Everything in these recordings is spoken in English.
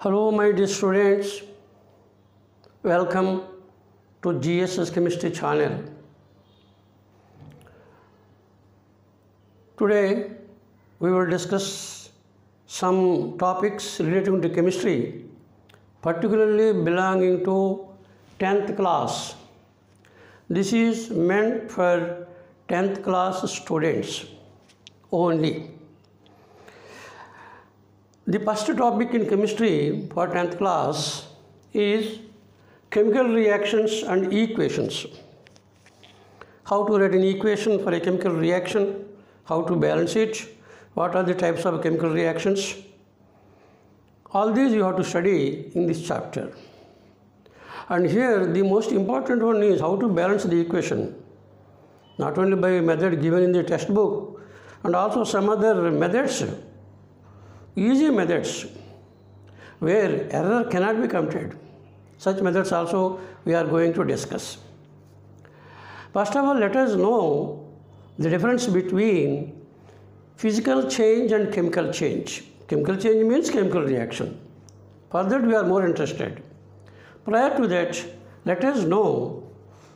Hello my dear students, welcome to GSS Chemistry channel. Today we will discuss some topics relating to chemistry, particularly belonging to 10th class. This is meant for 10th class students only. The first topic in chemistry for 10th class is chemical reactions and equations. How to write an equation for a chemical reaction, how to balance it, what are the types of chemical reactions. All these you have to study in this chapter. And here the most important one is how to balance the equation, not only by method given in the textbook and also some other methods, easy methods where error cannot be committed. Such methods also we are going to discuss. First of all, let us know the difference between physical change and chemical change. Chemical change means chemical reaction. For that we are more interested. Prior to that, let us know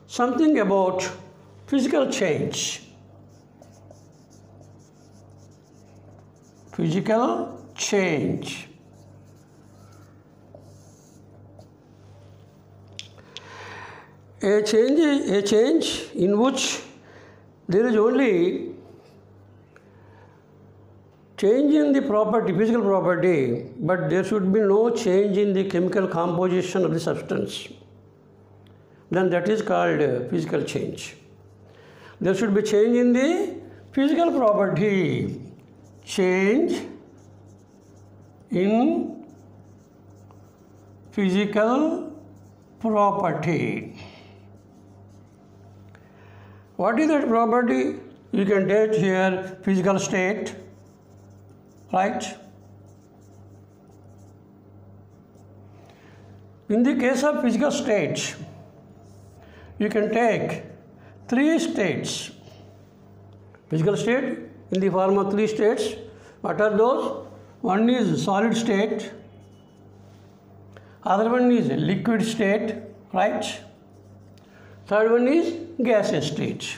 something about physical change. Physical change. A change in which there is only change in the property, physical property, but there should be no change in the chemical composition of the substance. Then that is called physical change. There should be change in the physical property. Change in physical property. What is that property? You can take here physical state, right? In the case of physical state, you can take three states. Physical state in the form of three states. What are those? One is solid state, other one is liquid state, right? Third one is gaseous state.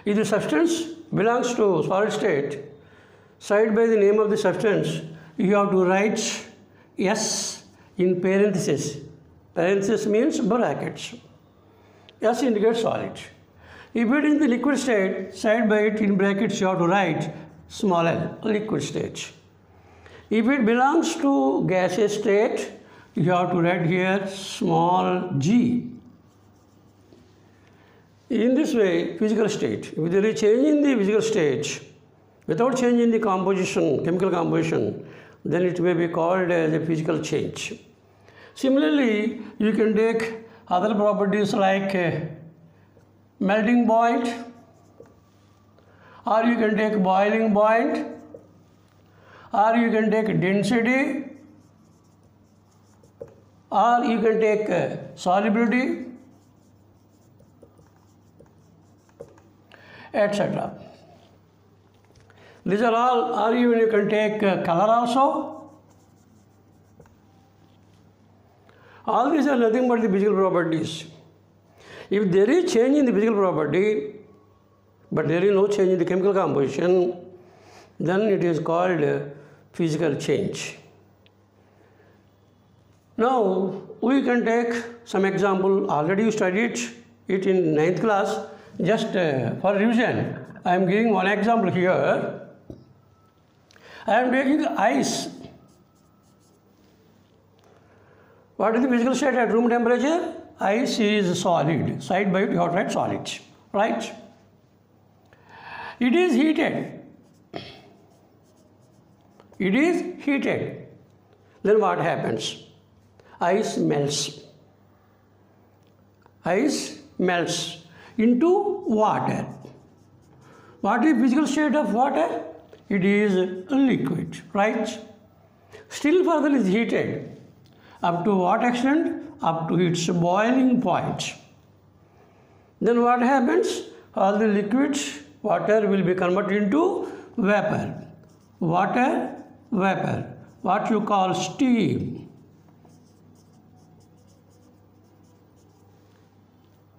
If the substance belongs to solid state, side by the name of the substance, you have to write S in parenthesis. Parenthesis means brackets. S indicates solid. If it is the liquid state, side by it in brackets you have to write small l, liquid state. If it belongs to gaseous state, you have to write here small g. In this way, physical state, if there is change in the physical state, without change in the composition, chemical composition, then it may be called as a physical change. Similarly, you can take other properties like melting point, or you can take boiling point, or you can take density, or you can take solubility, etc. These are all, or even you can take color also. All these are nothing but the physical properties. If there is change in the physical property, but there is no change in the chemical composition, then it is called physical change. Now, we can take some example. Already you studied it in 9th class. Just for revision, I am giving one example here. I am taking ice. What is the physical state at room temperature? Ice is solid. Side by it you have to write solid, right? It is heated. It is heated. Then what happens? Ice melts. Ice melts into water. What is the physical state of water? It is liquid, right? Still further is heated. Up to what extent? Up to its boiling point. Then what happens? All the liquid water will be converted into vapor. water vapor, what you call steam.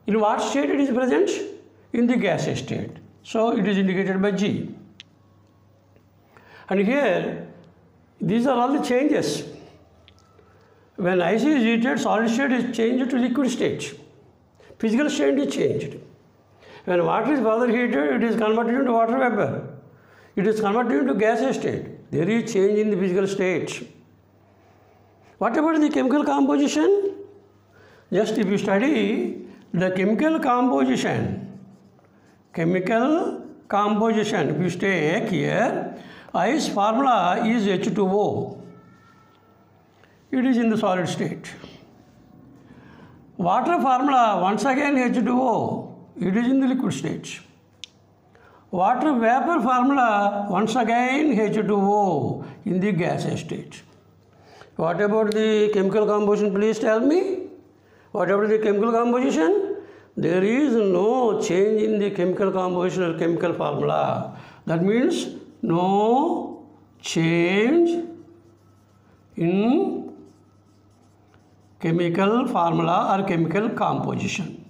In what state it is present? In the gaseous state. So it is indicated by G. And here, these are all the changes. When ice is heated, solid state is changed to liquid state. Physical state is changed. When water is further heated, it is converted into water vapor. It is converted into gaseous state. There is change in the physical state. What about the chemical composition? Just if you study the chemical composition, if you take here, ice formula is H2O. It is in the solid state. Water formula, once again H2O. It is in the liquid state. Water vapor formula, once again H2O in the gaseous state. What about the chemical composition? Please tell me. What about the chemical composition? There is no change in the chemical composition or chemical formula. That means no change in chemical formula or chemical composition.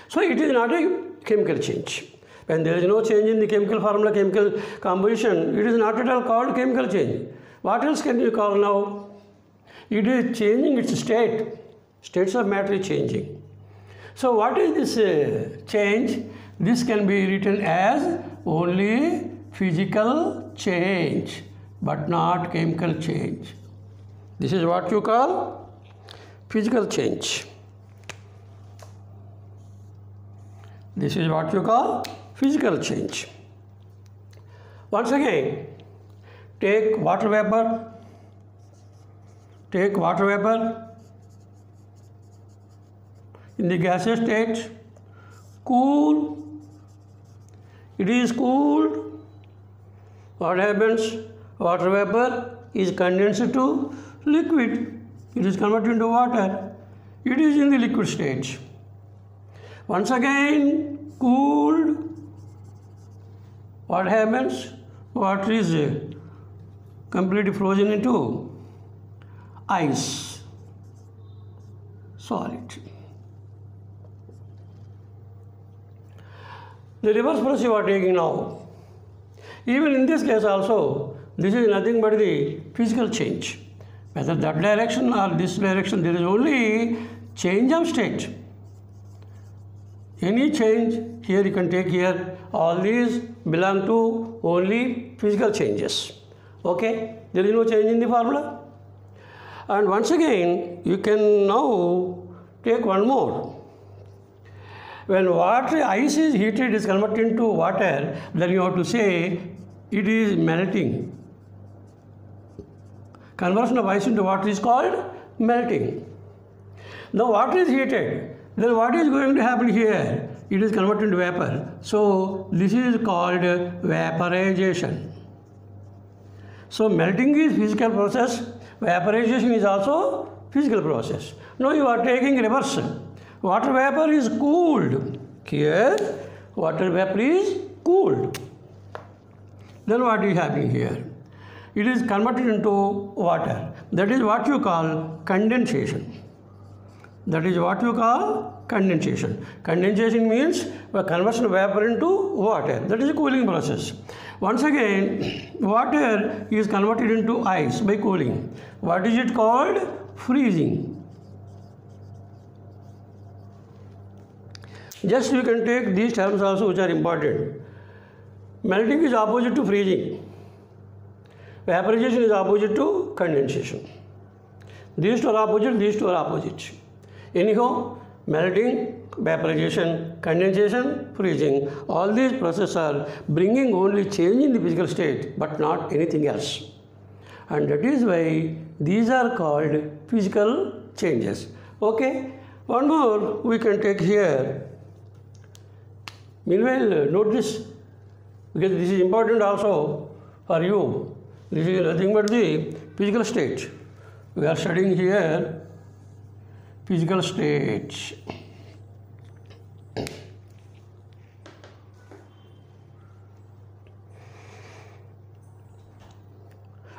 So it is not a chemical change. When there is no change in the chemical formula, chemical composition, it is not at all called chemical change. What else can you call now? It is changing its state. States of matter is changing. So what is this change? This can be written as only physical change, but not chemical change. This is what you call physical change. This is what you call physical change. Once again, take water vapor. Take water vapor in the gaseous state. Cool. It is cooled. What happens? Water vapor is condensed to liquid. It is converted into water. It is in the liquid state. Once again cooled. What happens? Water is completely frozen into ice, solid. The reverse process you are taking now. Even in this case also, this is nothing but the physical change. Whether that direction or this direction, there is only change of state. Any change, here you can take here, all these belong to only physical changes. Okay, there is no change in the formula. And once again, you can now take one more. When water, ice is heated, it is converted into water, then you have to say it is melting. Conversion of ice into water is called melting. Now water is heated. Then what is going to happen here? It is converted into vapor. So this is called vaporization. So melting is physical process. Vaporization is also physical process. Now you are taking reverse. Water vapor is cooled. Here, water vapor is cooled. Then what is happening here? It is converted into water. That is what you call condensation. That is what you call condensation. Condensation means a conversion of vapor into water. That is a cooling process. Once again, water is converted into ice by cooling. What is it called? Freezing. Just you can take these terms also which are important. Melting is opposite to freezing. Vaporization is opposite to condensation. These two are opposite, these two are opposite. Anyhow, melting, vaporization, condensation, freezing, all these processes are bringing only change in the physical state but not anything else. And that is why these are called physical changes. Okay, one more we can take here. Meanwhile, note this, because this is important also for you. This is nothing but the physical state. We are studying here physical state.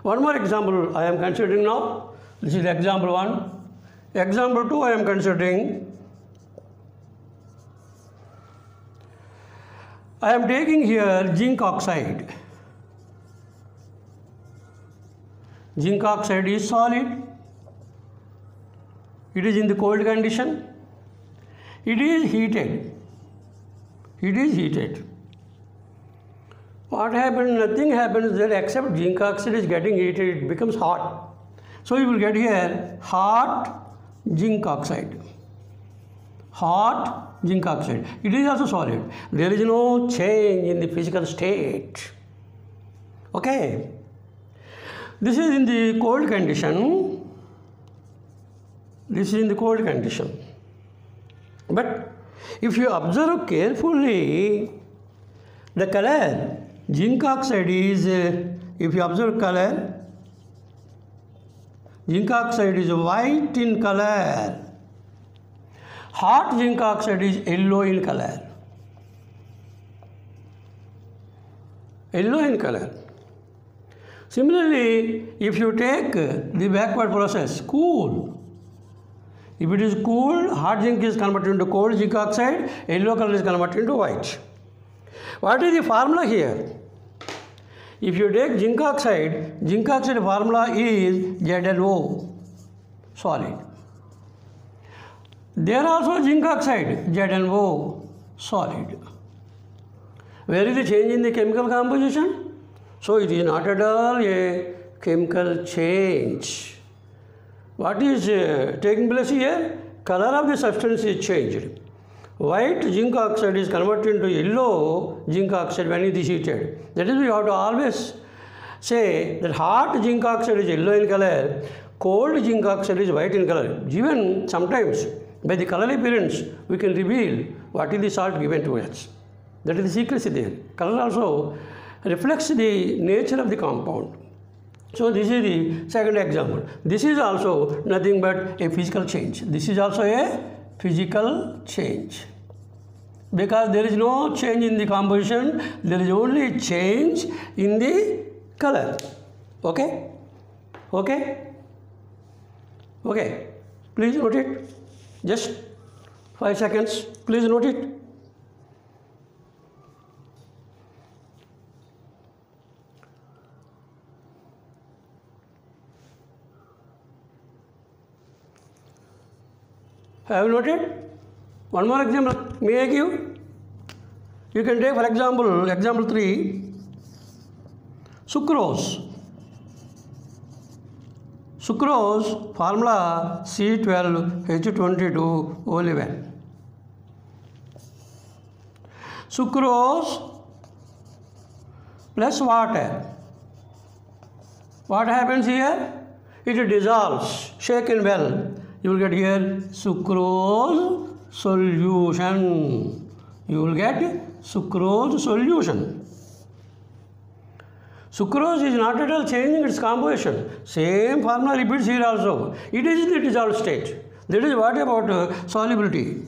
One more example I am considering now. This is example 1. Example 2 I am considering. I am taking here zinc oxide. Zinc oxide is solid. It is in the cold condition. It is heated. It is heated. What happens? Nothing happens there except zinc oxide is getting heated. It becomes hot. So you will get here hot zinc oxide. Hot zinc oxide. It is also solid. There is no change in the physical state. Okay. This is in the cold condition. This is in the cold condition. But if you observe carefully, the color, zinc oxide is, if you observe color, zinc oxide is white in color. Hot zinc oxide is yellow in color. Yellow in color. Similarly, if you take the backward process, cool. If it is cool, hot zinc is converted into cold zinc oxide, yellow color is converted into white. What is the formula here? If you take zinc oxide formula is ZnO, solid. There also zinc oxide, ZnO, solid. Where is the change in the chemical composition? So it is not at all a chemical change. What is taking place here? Color of the substance is changed. White zinc oxide is converted into yellow zinc oxide when it is heated. That is why you have to always say that hot zinc oxide is yellow in color, cold zinc oxide is white in color. Even sometimes by the color appearance we can reveal what is the salt given to us. That is the secrecy there. Color also reflects the nature of the compound. So this is the second example. This is also nothing but a physical change. This is also a physical change. Because there is no change in the composition, there is only change in the color. Okay? Okay? Okay. Please note it. Just 5 seconds. Please note it. Have you noted? One more example may I give? You can take for example 3, sucrose. Sucrose formula C12H22O11. Sucrose plus water. What happens here? It dissolves, shaken well. You will get here sucrose solution. You will get sucrose solution. Sucrose is not at all changing its composition. Same formula repeats here also. It is in the dissolved state. That is what about solubility.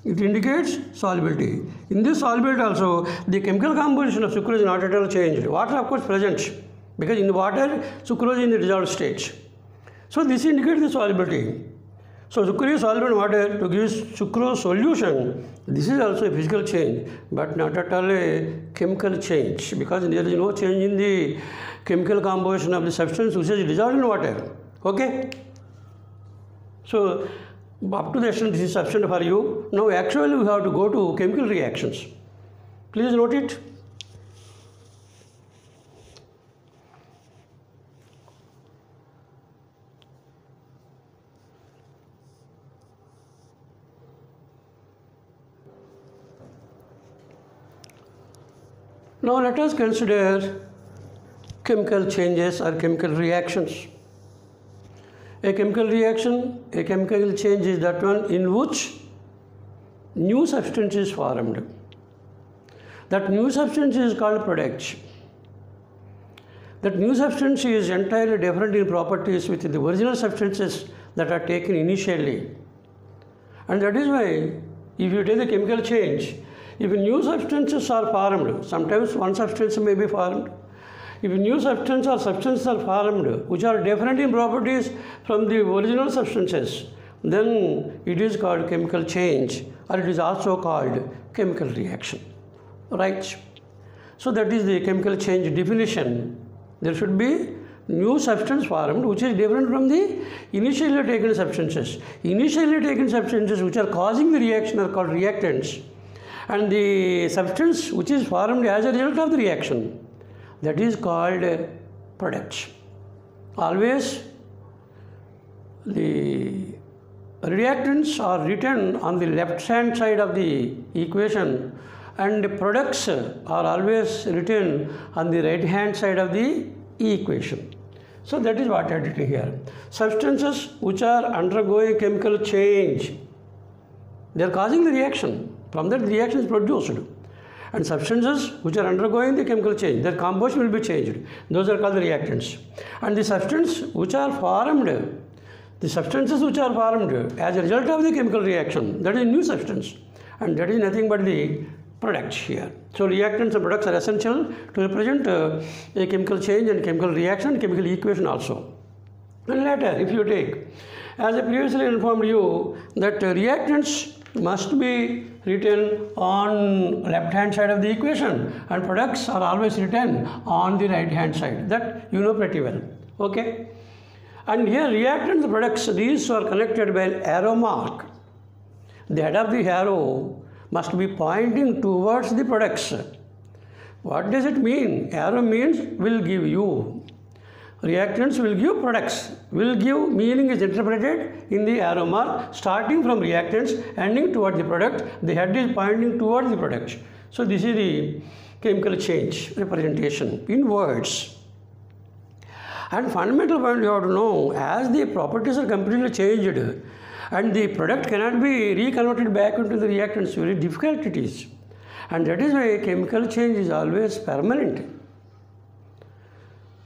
It indicates solubility. In this solubility also, the chemical composition of sucrose is not at all changed. Water of course present, because in the water, sucrose is in the dissolved state. So this indicates the solubility. So sucrose is soluble in water to give sucrose solution. This is also a physical change, but not at all a chemical change, because there is no change in the chemical composition of the substance which is dissolved in water. Okay? So up to the extent this is sufficient for you. Now actually we have to go to chemical reactions. Please note it. Now let us consider chemical changes or chemical reactions. A chemical reaction, a chemical change is that one in which new substance is formed. That new substance is called product. That new substance is entirely different in properties with the original substances that are taken initially. And that is why if you take the chemical change, if new substances are formed, sometimes one substance may be formed. if new substance or substances are formed which are different in properties from the original substances, then it is called chemical change, or it is also called chemical reaction. Right? So that is the chemical change definition. There should be new substance formed which is different from the initially taken substances. Initially taken substances which are causing the reaction are called reactants, and the substance which is formed as a result of the reaction, that is called products. Always the reactants are written on the left hand side of the equation, and the products are always written on the right hand side of the equation. So that is what I did here. Substances which are undergoing chemical change, they are causing the reaction. From that the reaction is produced. And substances which are undergoing the chemical change, their composition will be changed. Those are called the reactants. And the substances which are formed, as a result of the chemical reaction, that is new substance. And that is nothing but the products here. So reactants and products are essential to represent a chemical change and chemical reaction, chemical equation also. And later, if you take, as I previously informed you, that reactants must be written on left hand side of the equation, and products are always written on the right hand side. That you know pretty well. Okay. And here reactants and products, these are connected by an arrow mark. The head of the arrow must be pointing towards the products. What does it mean? Arrow means will give you. Reactants will give products. Will give meaning is interpreted in the arrow mark, starting from reactants, ending toward the product. The head is pointing towards the product. So this is the chemical change representation in words. And fundamental point you have to know, as the properties are completely changed, and the product cannot be reconverted back into the reactants, very difficult it is. And that is why chemical change is always permanent.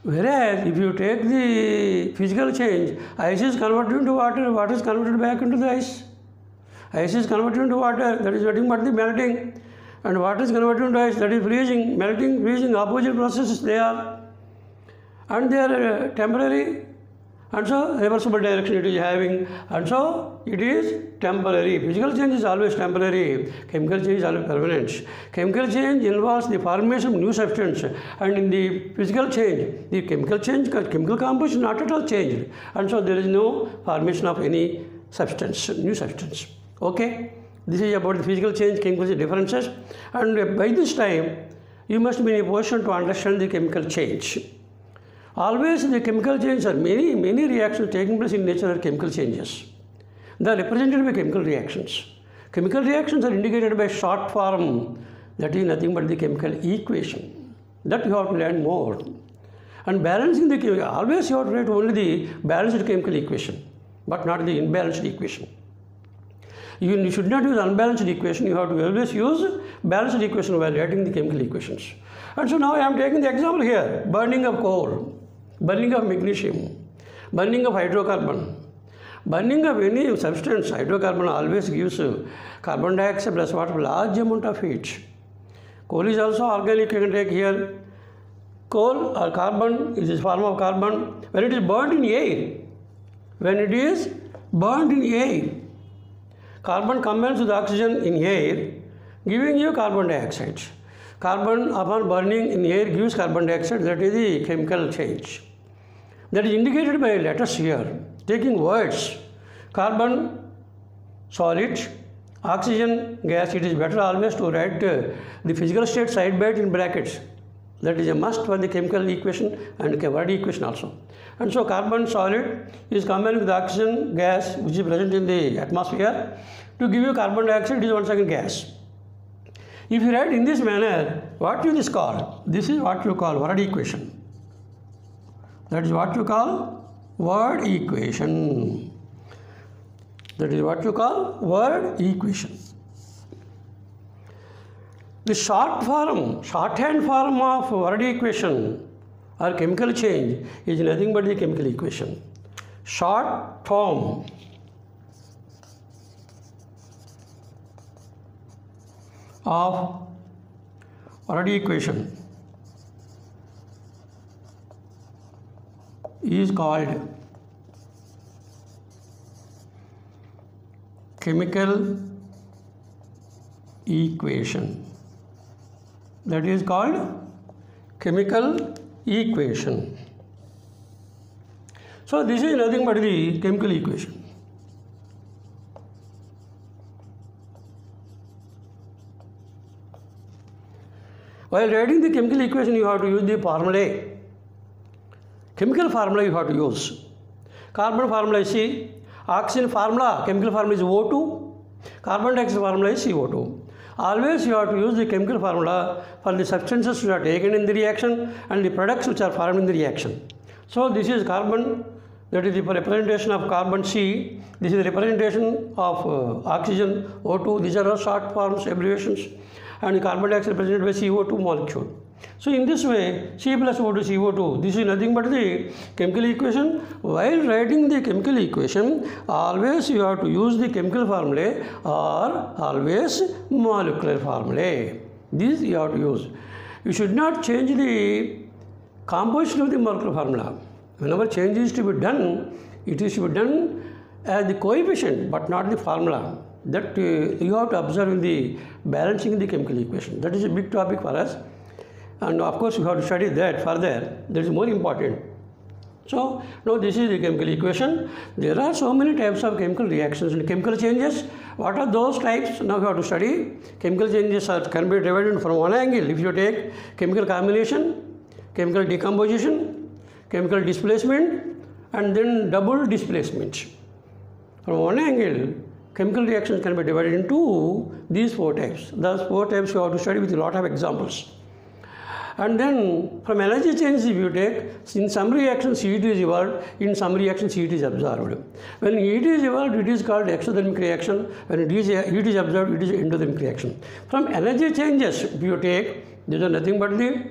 Whereas if you take the physical change, ice is converted into water, water is converted back into the ice. Ice is converted into water, that is nothing but the melting. And water is converted into ice, that is freezing. Melting, freezing, opposite processes they are. And they are temporary. And so reversible direction it is having, and so it is temporary. Physical change is always temporary, chemical change is always permanent. Chemical change involves the formation of new substance, and in the physical change, the chemical change, chemical composition not at all changed, and so there is no formation of any substance, new substance. Okay, this is about the physical change, chemical change differences, and by this time you must be in a position to understand the chemical change. Always the chemical changes are many reactions taking place in nature are chemical changes. They are represented by chemical reactions. Chemical reactions are indicated by short form, that is nothing but the chemical equation. That you have to learn more. And balancing the chemical, always you have to write only the balanced chemical equation, but not the imbalanced equation. You should not use unbalanced equation, you have to always use balanced equation while writing the chemical equations. And so now I am taking the example here, burning of coal, burning of magnesium, burning of hydrocarbon. Burning of any substance, hydrocarbon always gives carbon dioxide plus water, large amount of heat. Coal is also organic, you can take here. Coal or carbon is a form of carbon. When it is burnt in air, carbon combines with oxygen in air, giving you carbon dioxide. Carbon upon burning in air gives carbon dioxide, that is the chemical change. That is indicated by letters here. Taking words, carbon, solid, oxygen, gas, it is better always to write the physical state side by it in brackets. That is a must for the chemical equation and word equation also. And so carbon solid is combined with oxygen gas which is present in the atmosphere to give you carbon dioxide, it is once again gas. If you write in this manner, what you call? This is what you call word equation. That is what you call word equation. That is what you call word equation. The shorthand form of word equation or chemical change is nothing but the chemical equation. Short form of word equation is called chemical equation. That is called chemical equation. So this is nothing but the chemical equation. While writing the chemical equation, you have to use the formulae. Chemical formula you have to use. Carbon formula is C. Oxygen formula, chemical formula is O2. Carbon dioxide formula is CO2. Always you have to use the chemical formula for the substances which are taken in the reaction and the products which are formed in the reaction. So this is carbon, that is the representation of carbon C. This is the representation of oxygen O2. These are all short forms, abbreviations. And carbon dioxide represented by CO2 molecule. So in this way, C plus O2 CO2, this is nothing but the chemical equation. While writing the chemical equation, always you have to use the chemical formulae or always molecular formulae. This you have to use. You should not change the composition of the molecular formula. Whenever change is to be done, it is to be done as the coefficient but not the formula. That you have to observe in the balancing the chemical equation. That is a big topic for us. And of course, you have to study that further. That is more important. So, now this is the chemical equation. There are so many types of chemical reactions and chemical changes. What are those types? Now you have to study. Chemical changes can be divided from one angle. If you take chemical combination, chemical decomposition, chemical displacement, and then double displacement. From one angle, chemical reactions can be divided into these four types. Those four types you have to study with a lot of examples. And then from energy change, if you take, in some reactions heat is evolved, in some reactions heat is absorbed. When heat is evolved, it is called exothermic reaction. When heat is absorbed, it is endothermic reaction. From energy changes, if you take, these are nothing but the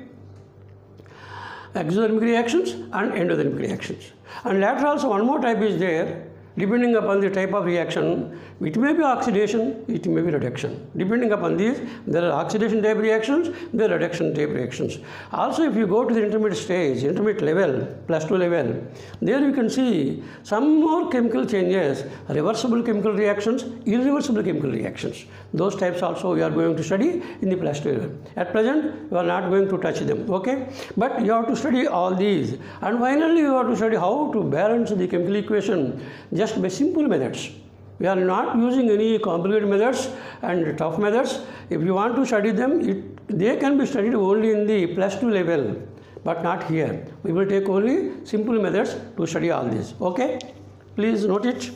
exothermic reactions and endothermic reactions. And later also one more type is there. Depending upon the type of reaction, it may be oxidation, it may be reduction. Depending upon these, there are oxidation type reactions, there are reduction type reactions. Also, if you go to the intermediate stage, intermediate level, +2 level, there you can see some more chemical changes, reversible chemical reactions, irreversible chemical reactions. Those types also we are going to study in the +2 level. At present, we are not going to touch them, okay? But you have to study all these. And finally, you have to study how to balance the chemical equation just by simple methods. We are not using any complicated methods and tough methods. If you want to study them, they can be studied only in the +2 level, but not here. We will take only simple methods to study all this. Okay? Please note it.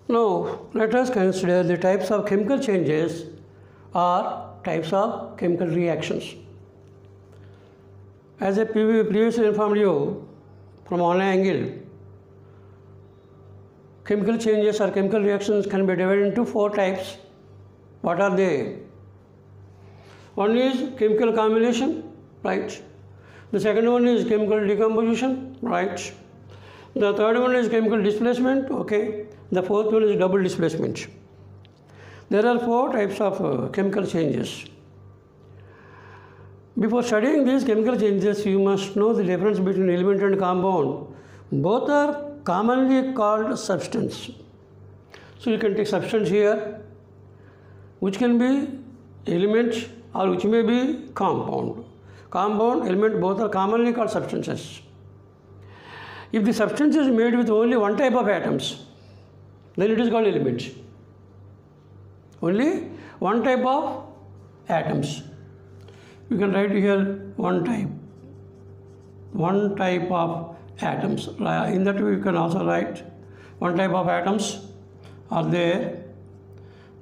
Now, let us consider the types of chemical changes or types of chemical reactions. As I previously informed you, from one angle, chemical changes or chemical reactions can be divided into 4 types. What are they? One is chemical combination, right? The second one is chemical decomposition, right? The third one is chemical displacement, okay? The fourth one is double displacement. There are 4 types of chemical changes. Before studying these chemical changes, you must know the difference between element and compound. Both are commonly called substance. So you can take substance here, which can be element or which may be compound. Compound, element, both are commonly called substances. If the substance is made with only one type of atoms, then it is called element. Only one type of atoms. You can write here one type of atoms. In that way you can also write one type of atoms are there,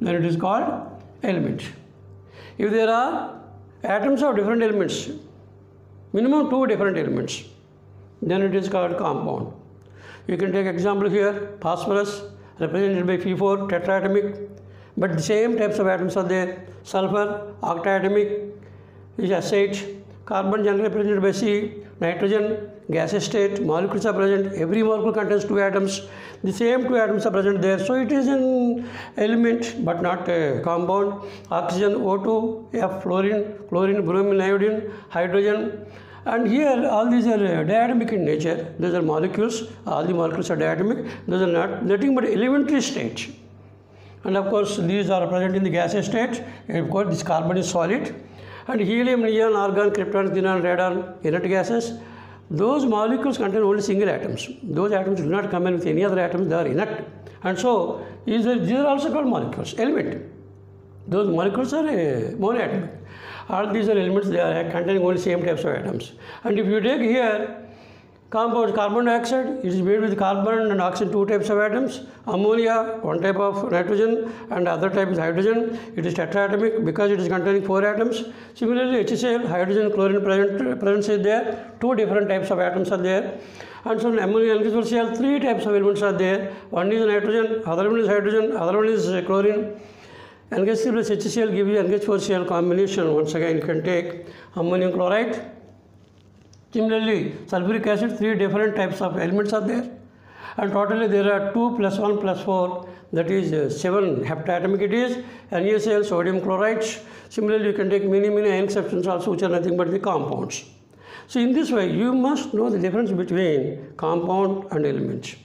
then it is called element. If there are atoms of different elements, minimum 2 different elements, then it is called compound. You can take example here, phosphorus represented by Fe4 tetraatomic, but the same types of atoms are there. Sulfur octatomic is SH, carbon generally represented by C, nitrogen gaseous state, molecules are present, every molecule contains 2 atoms, the same 2 atoms are present there, so it is an element but not a compound. Oxygen O2, F fluorine, bromine, iodine, hydrogen, and here all these are diatomic in nature. These are molecules, all the molecules are diatomic, those are not nothing but elementary state. And of course these are present in the gaseous state. Of course this carbon is solid, and helium, neon, argon, krypton, xenon, radon, inert gases. Those molecules contain only single atoms. Those atoms do not combine with any other atoms, they are inert. And so these are also called molecules, element. Those molecules are monoatomic. All these are elements, they are containing only same types of atoms. And if you take here compounds, carbon dioxide, it is made with carbon and oxygen, 2 types of atoms. Ammonia, 1 type of nitrogen, and other type is hydrogen. It is tetraatomic because it is containing 4 atoms. Similarly, HCl, hydrogen, chlorine presence is there. 2 different types of atoms are there. And so in ammonia and Cl, 3 types of elements are there. One is nitrogen, other one is hydrogen, other one is chlorine. NH3 plus HCl gives you NH4Cl combination. Once again, you can take ammonium chloride. Similarly, sulfuric acid, 3 different types of elements are there, and totally there are 2 plus 1 plus 4, that is 7 heptatomic it is, NaCl, sodium chloride. Similarly, you can take many ionic substances also, which are nothing but the compounds. So in this way, you must know the difference between compound and element.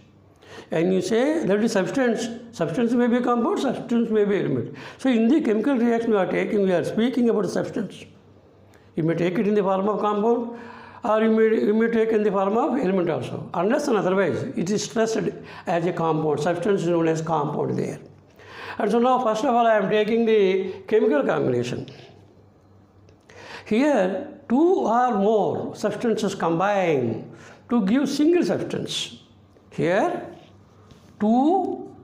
And you say that is substance. Substance may be compound, substance may be element. So in the chemical reaction we are speaking about substance. You may take it in the form of compound, or you may take in the form of element also. Unless and otherwise, it is stressed as a compound. Substance is known as compound there. And so now, first of all, I am taking the chemical combination. Here, 2 or more substances combine to give single substance. Here, 2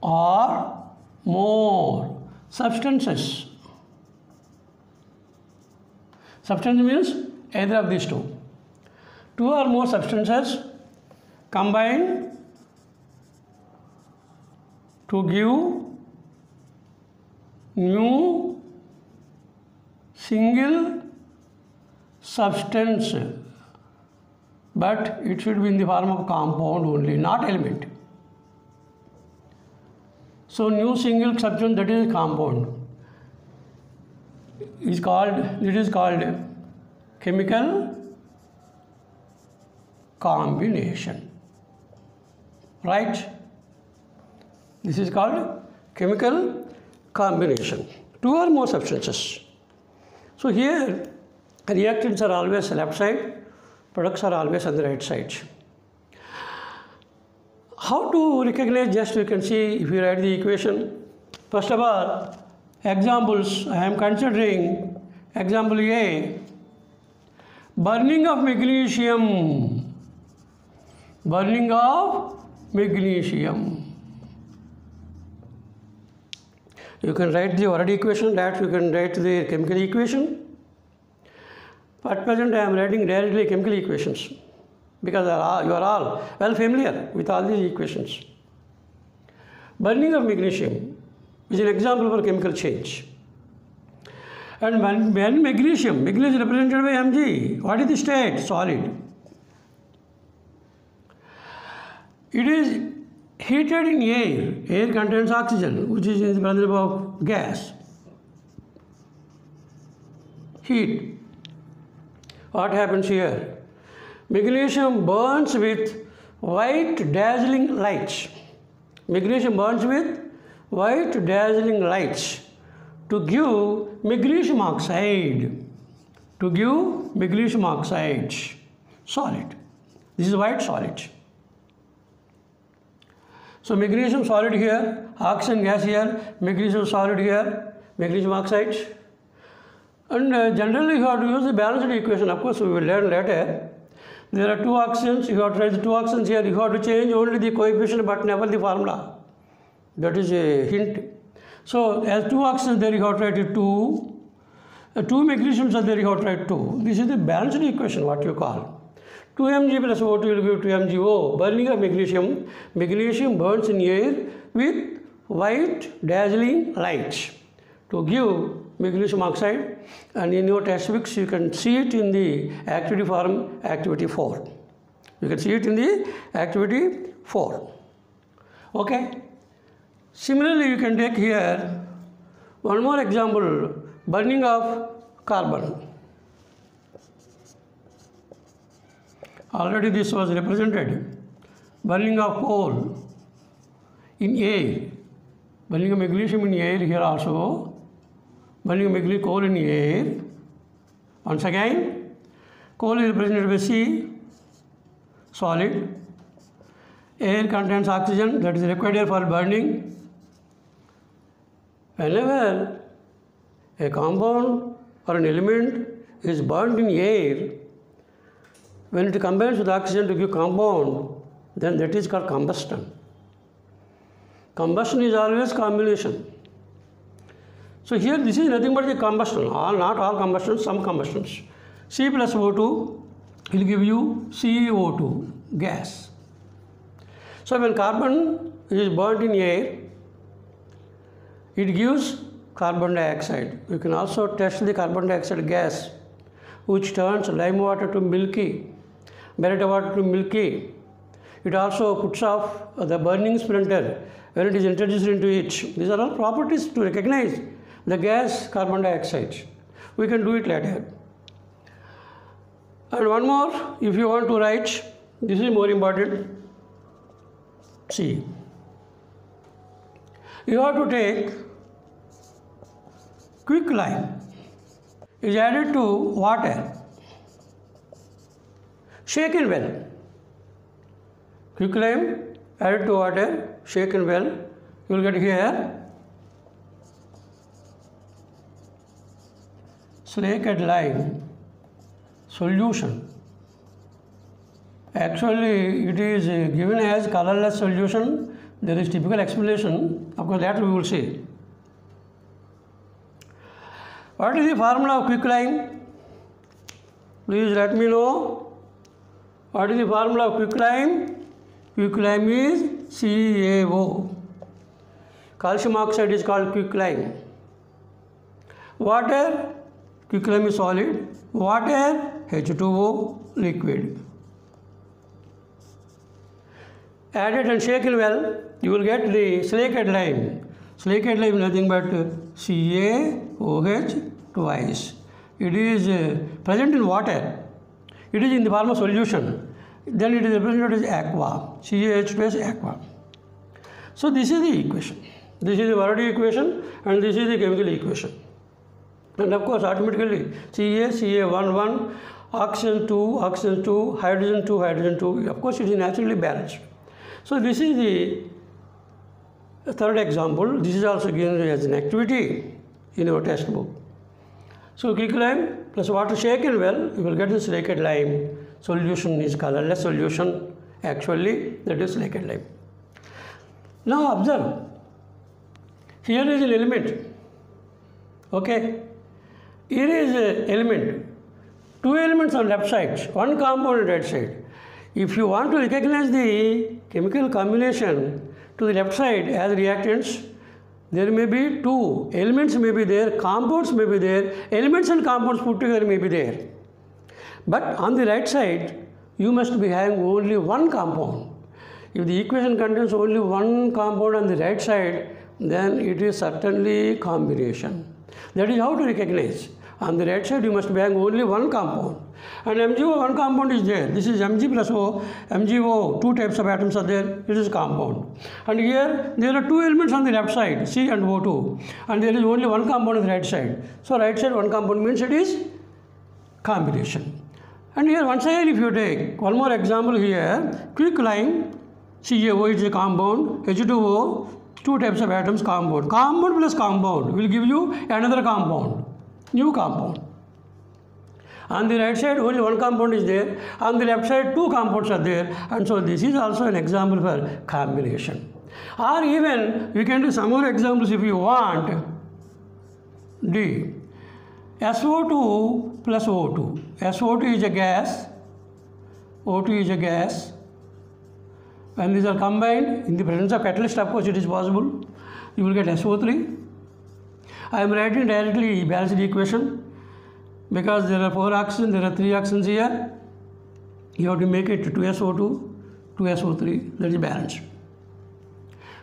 or more substances. Substance means either of these 2. 2 or more substances combine to give new single substance, but it should be in the form of compound only, not element. So new single substance, that is compound, it is called chemical combination, right? This is called chemical combination. 2 or more substances. So here reactants are always left side, products are always on the right side. How to recognize? Just you can see if you write the equation. First of all, examples I am considering. Example A, burning of magnesium. Burning of magnesium. You can write the already equation, that you can write the chemical equation. At present I am writing directly chemical equations because you are all well familiar with all these equations. Burning of magnesium is an example for chemical change. And when magnesium is represented by Mg, what is the state? Solid. It is heated in air. Air contains oxygen, which is in the presence of gas. Heat. What happens here? Magnesium burns with white dazzling lights. Magnesium burns with white dazzling lights to give magnesium oxide. To give magnesium oxide. Solid. This is white solid. So magnesium solid here, oxygen gas here, magnesium solid here, magnesium oxide. And generally you have to use the balanced equation. Of course, we will learn later. There are 2 oxygens, you have to write the 2 oxygens here. You have to change only the coefficient but never the formula. That is a hint. So as 2 oxygens there, you have to write 2 Two magnesiums are there, you have to write 2. This is the balanced equation, what you call. 2 Mg plus O2 will give 2 MgO. Burning of magnesium. Magnesium burns in air with white dazzling light to give magnesium oxide, and in your textbooks you can see it in the activity form, activity 4. You can see it in the activity 4. Okay. Similarly, you can take here one more example, burning of carbon. Already this was represented. Burning of coal in air. Burning of magnesium in air here also. Burning of magnesium coal in air. Once again, coal is represented by C, solid. Air contains oxygen, that is required here for burning. Whenever a compound or an element is burned in air, when it combines with oxygen to give compound, then that is called combustion. Combustion is always combination. So here this is nothing but the combustion, not all combustions, some combustions. C plus O2 will give you CO2 gas. So when carbon is burnt in air, it gives carbon dioxide. You can also test the carbon dioxide gas, which turns lime water to milky, beretta water to milky. It also puts off the burning splinter when it is introduced into it. These are all properties to recognize the gas carbon dioxide. We can do it later. And one more, if you want to write, this is more important. See, you have to take quicklime is added to water, shaken well. Quicklime added to water, shaken well. You will get here slaked lime solution. Actually, it is given as colorless solution. There is typical explanation. Of course, that we will see. What is the formula of quicklime? Please let me know. What is the formula of quicklime? Quicklime is CaO. Calcium oxide is called quicklime. Water, quicklime is solid. Water, H2O, liquid. Added and shaken well, you will get the slaked lime. Slaked lime is nothing but CaOH twice. It is present in water. It is in the form of solution. Then it is represented as aqua. CaOH twice aqua. So this is the equation. This is the Varadi equation and this is the chemical equation. And of course automatically Ca1, oxygen 2, oxygen 2, hydrogen 2, hydrogen 2. Of course it is naturally balanced. So this is the third example. This is also given as an activity in your textbook. So quicklime plus water shaken well, you will get the slaked lime. Solution is colorless solution. Actually, that is slaked lime. Now observe. Here is an element. Okay. Here is an element. Two elements on left side, one compound on right side. If you want to recognize the chemical combination to the left side as reactants, there may be two elements may be there, compounds may be there, elements and compounds put together may be there. But on the right side, you must be having only one compound. If the equation contains only one compound on the right side, then it is certainly combination. That is how to recognize. On the right side, you must be having only one compound. And MgO, one compound is there. This is Mg plus O. MgO, two types of atoms are there. It is compound. And here, there are two elements on the left side, C and O2. And there is only one compound on the right side. So, right side, one compound means it is combination. And here, once again, if you take one more example here, quicklime, CaO is a compound, H2O, two types of atoms, compound. Compound plus compound will give you another compound, new compound. On the right side, only one compound is there. On the left side, two compounds are there. And so, this is also an example for combination. Or even, you can do some more examples if you want. D. SO2 plus O2. SO2 is a gas, O2 is a gas. When these are combined, in the presence of catalyst, of course, it is possible. You will get SO3. I am writing directly balanced equation because there are 4 oxygen, there are 3 oxygens here. You have to make it 2SO2, 2SO3, that is balanced.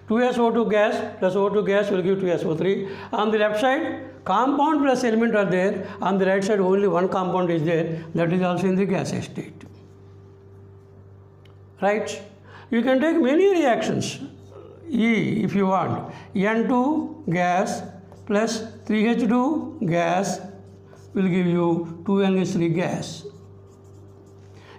2SO2 gas plus O2 gas will give 2SO3. On the left side, compound plus element are there. On the right side, only one compound is there. That is also in the gaseous state. Right? You can take many reactions. E, if you want, N2 gas plus 3H2 gas will give you 2NH3 gas.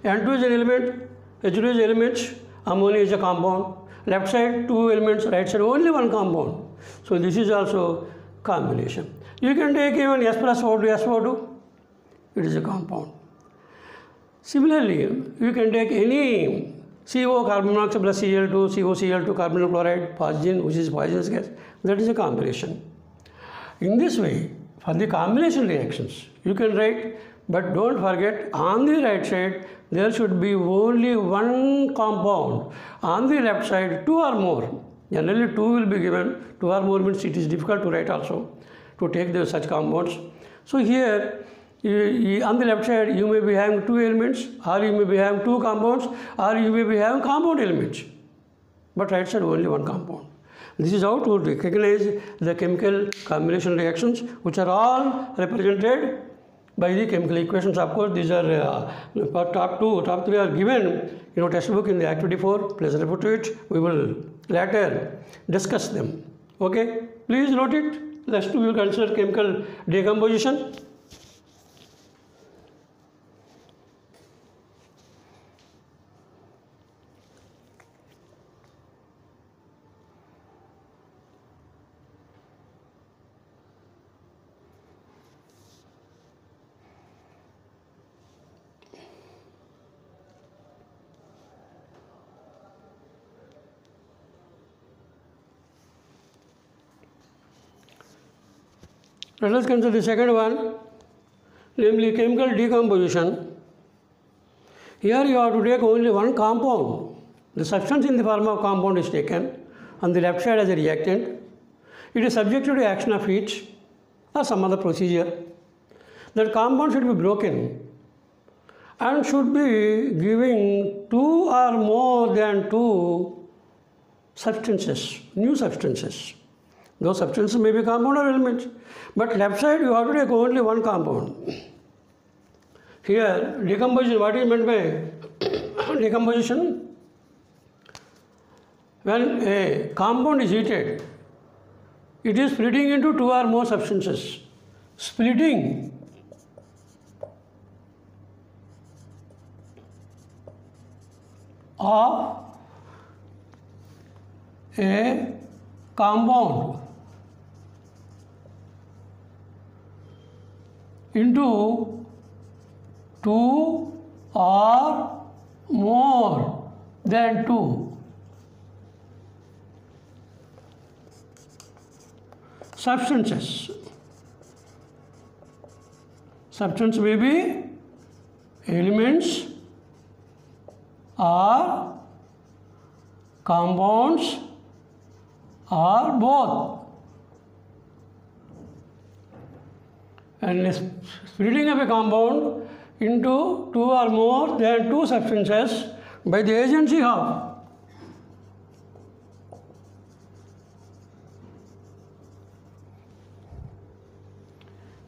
N2 is an element, H2 is an element, ammonia is a compound. Left side 2 elements, right side only one compound. So this is also combination. You can take even S plus O2, SO2, it is a compound. Similarly, you can take any CO carbon monoxide plus Cl2, COCl2 carbonyl chloride, phosgene, which is poisonous gas, that is a combination. In this way, for the combination reactions, you can write, but don't forget on the right side there should be only one compound. On the left side, 2 or more. Generally 2 will be given, 2 or more means it is difficult to write also, to take such compounds. So here, on the left side, you may be having 2 elements, or you may be having 2 compounds, or you may be having compound elements. But right side only one compound. This is how to recognize the chemical combination reactions, which are all represented by the chemical equations. Of course, these are top 2, top 3 are given in your textbook in the activity 4. Please refer to it. We will later discuss them. Okay, please note it. Next we will consider chemical decomposition. Let us consider the second one, namely chemical decomposition. Here you have to take only one compound. The substance in the form of compound is taken on the left side as a reactant. It is subjected to action of heat or some other procedure. That compound should be broken and should be giving 2 or more than 2 substances, new substances. Those substances may be compound or elements, but left side you have to take only one compound. Here, decomposition, what is meant by decomposition? When a compound is heated, it is splitting into 2 or more substances. Splitting of a compound into 2 or more than 2 substances. Substance may be elements or compounds or both. And splitting of a compound into 2 or more than 2 substances by the agency of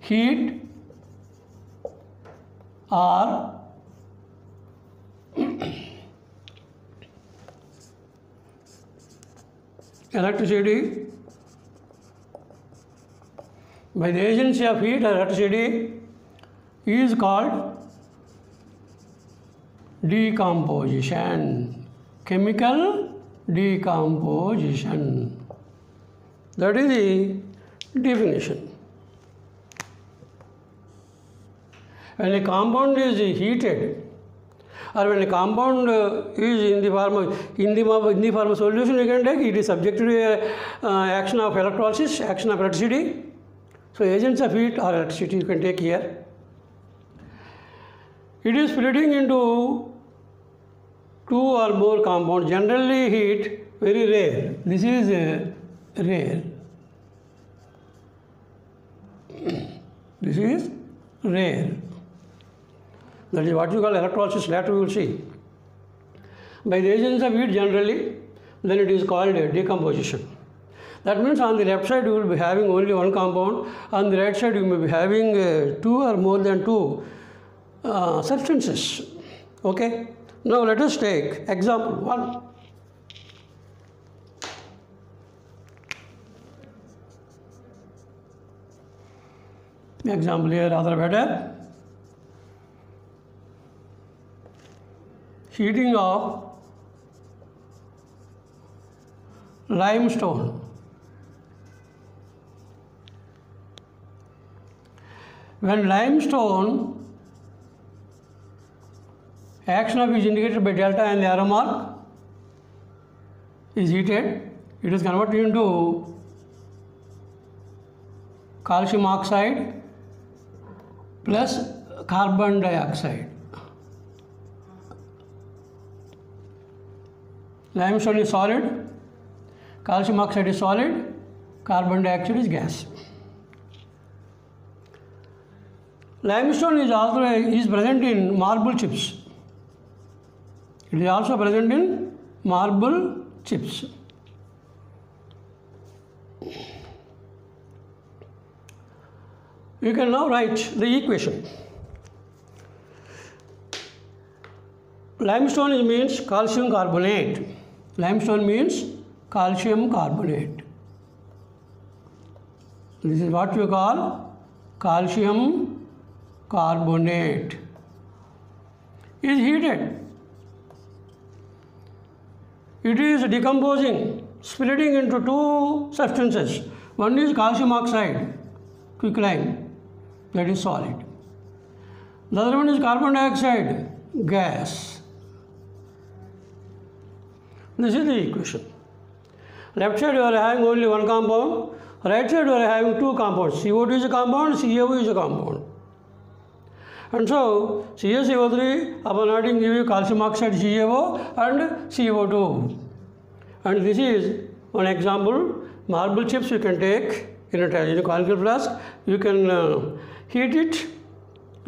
heat or electricity. By the agency of heat or electricity is called decomposition, chemical decomposition. That is the definition. When a compound is heated, or when a compound is in the form of solution, you can take it is subject to action of electrolysis, action of electricity. So agents of heat or electricity you can take here. It is splitting into two or more compounds. Generally heat very rare. This is rare. This is rare. That is what you call electrolysis. Later we will see. By the agents of heat generally, then it is called decomposition. That means on the left side you will be having only one compound, on the right side you may be having two or more than two substances. Okay. Now let us take example 1. Example here rather better. Heating of limestone. When limestone action of is indicated by delta and the arrow mark is heated, it is converted into calcium oxide plus carbon dioxide. Limestone is solid, calcium oxide is solid, carbon dioxide is gas. Limestone is also present in marble chips. It is also present in marble chips. You can now write the equation. Limestone means calcium carbonate. Limestone means calcium carbonate. This is what we call calcium carbonate. Is heated. It is decomposing, splitting into two substances. One is calcium oxide, quicklime, that is solid. The other one is carbon dioxide, gas. This is the equation. Left side you are having only one compound, right side you are having two compounds. CO2 is a compound, CaO is a compound. And so CaCO3 upon adding give you calcium oxide CaO and CO2. And this is one example. Marble chips you can take in a conical flask. You can heat it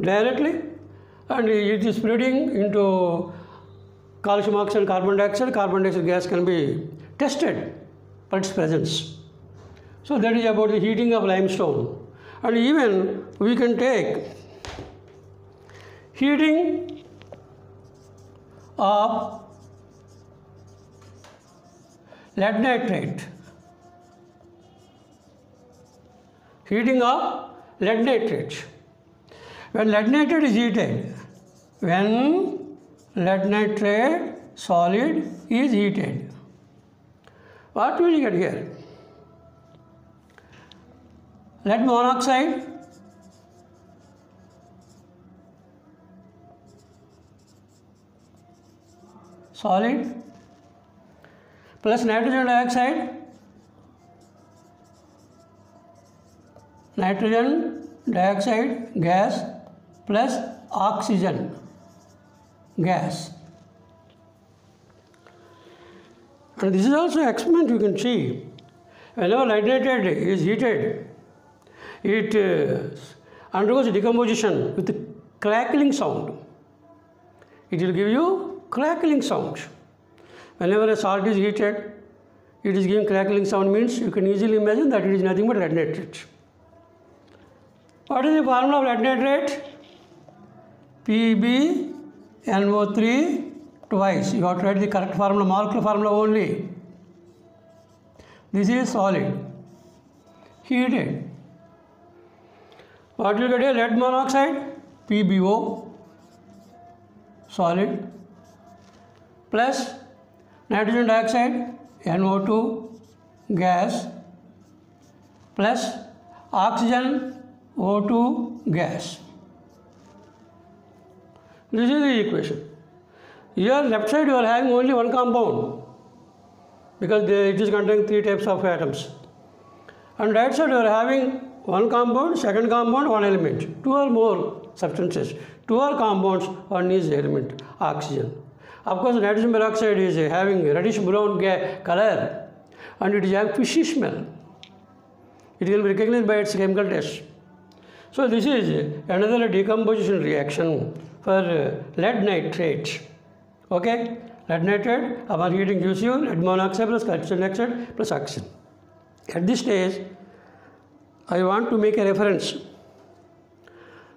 directly and it is splitting into calcium oxide, carbon dioxide. Carbon dioxide gas can be tested for its presence. So that is about the heating of limestone. And even we can take heating of lead nitrate. Heating of lead nitrate. When lead nitrate is heated, when lead nitrate solid is heated, what will you get here? Lead monoxide solid plus nitrogen dioxide, nitrogen dioxide gas plus oxygen gas. And this is also an experiment you can see. Whenever lead nitrate is heated, it undergoes decomposition with a crackling sound. It will give you crackling sound. Whenever a salt is heated, it is giving crackling sound, means you can easily imagine that it is nothing but lead nitrate. What is the formula of lead nitrate? PbNO3 twice. You have to write the correct formula, molecular formula only. This is solid, heated. What will you get here? Lead monoxide, PbO, solid, plus nitrogen dioxide, NO2, gas, plus oxygen, O2, gas. This is the equation. Here left side you are having only one compound because it is containing 3 types of atoms. And right side you are having one compound, second compound, one element. Two or more substances. Two are compounds, one is element, oxygen. Of course, nitrogen peroxide is having reddish brown color and it is having fishy smell. It will be recognized by its chemical test. So this is another decomposition reaction for lead nitrate. Okay, lead nitrate upon heating gives you lead monoxide plus carbon dioxide plus oxygen. At this stage, I want to make a reference.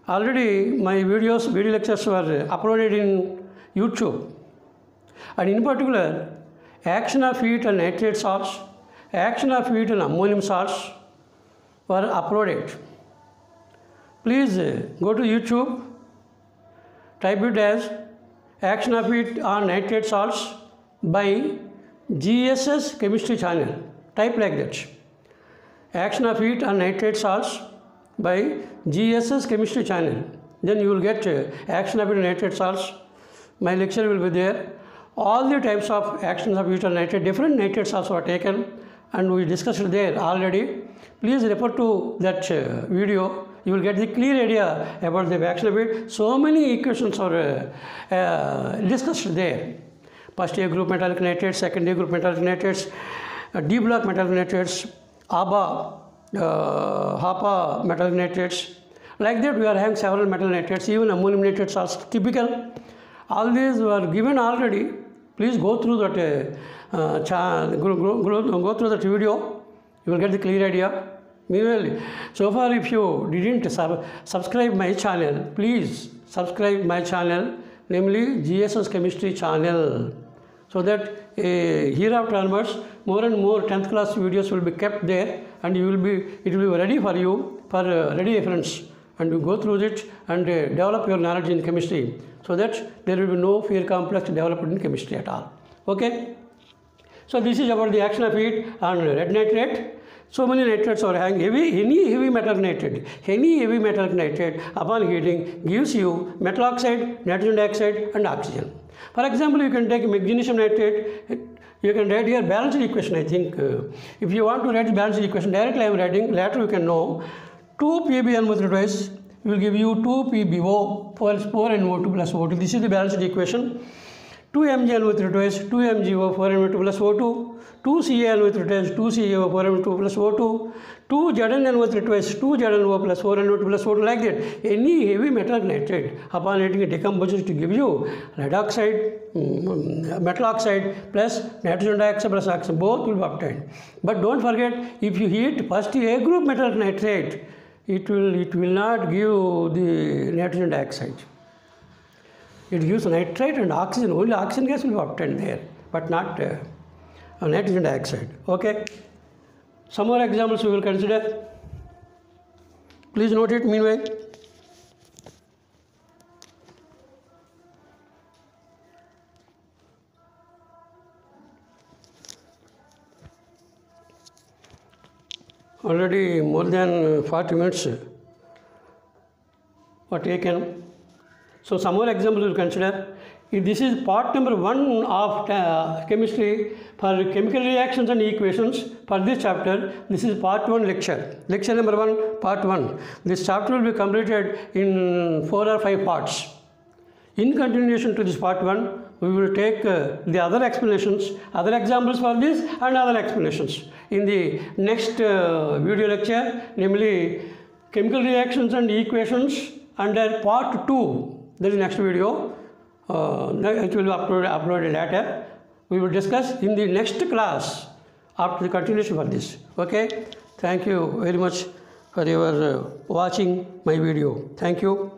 Already my video lectures were uploaded in YouTube. And in particular, action of heat on nitrate salts, action of heat on ammonium salts were uploaded. Please go to YouTube, type it as action of heat on nitrate salts by GSS chemistry channel. Type like that. Action of heat on nitrate salts by GSS chemistry channel. Then you will get action of heat on nitrate salts. My lecture will be there. All the types of actions of heat on nitrate, different nitrate salts were taken and we discussed there already. Please refer to that video. You will get the clear idea about the action of heat. So many equations are discussed there. First A group metallic nitrates, second A group metallic nitrates, D block metallic nitrates, ABA, HAPA metallic nitrates. Like that we are having several metal nitrates, even ammonium nitrates are typical. All these were given already. Please go through that go through that video. You will get the clear idea. Meanwhile, so far if you didn't subscribe my channel, please subscribe my channel, namely GSS Chemistry channel, so that hereafter onwards more and more 10th class videos will be kept there and it will be ready for you for ready reference, and you go through it and develop your knowledge in chemistry, so that there will be no fear complex developed in chemistry at all. Okay. So this is about the action of heat on lead nitrate. So many nitrates are having any heavy metallic nitrate upon heating gives you metal oxide, nitrogen dioxide and oxygen. For example, you can take magnesium nitrate. You can write here balanced equation. I think if you want to write the balanced equation directly, I am writing. Later you can know 2 PbN twice will give you 2 PbO plus 4 NO2 plus O2. This is the balanced equation. 2 MgN twice 2 MgO 4 NO2 plus O2. 2 CaN twice 2 CaO 4 NO2 plus O2. 2 ZnN twice 2 ZnO plus 4 NO2 plus O2, like that. Any heavy metal nitrate upon heating it decomposes to give you lead oxide, metal oxide plus nitrogen dioxide plus oxygen. Both will be obtained. But don't forget, if you heat first A group metal nitrate, it will not give the nitrogen dioxide. It gives nitrate and oxygen. Only oxygen gas will be obtained there, but not nitrogen dioxide. Okay. Some more examples we will consider. Please note it meanwhile. Already more than 40 minutes were taken. So some more examples we will consider. This is part number 1 of chemistry for chemical reactions and equations for this chapter. This is part 1 lecture. Lecture number 1, part 1. This chapter will be completed in 4 or 5 parts. In continuation to this part 1, we will take the other explanations, other examples for this and other explanations in the next video lecture, namely chemical reactions and equations under part 2. That is next video. It will be uploaded later. We will discuss in the next class after the continuation for this. Okay. Thank you very much for your watching my video. Thank you.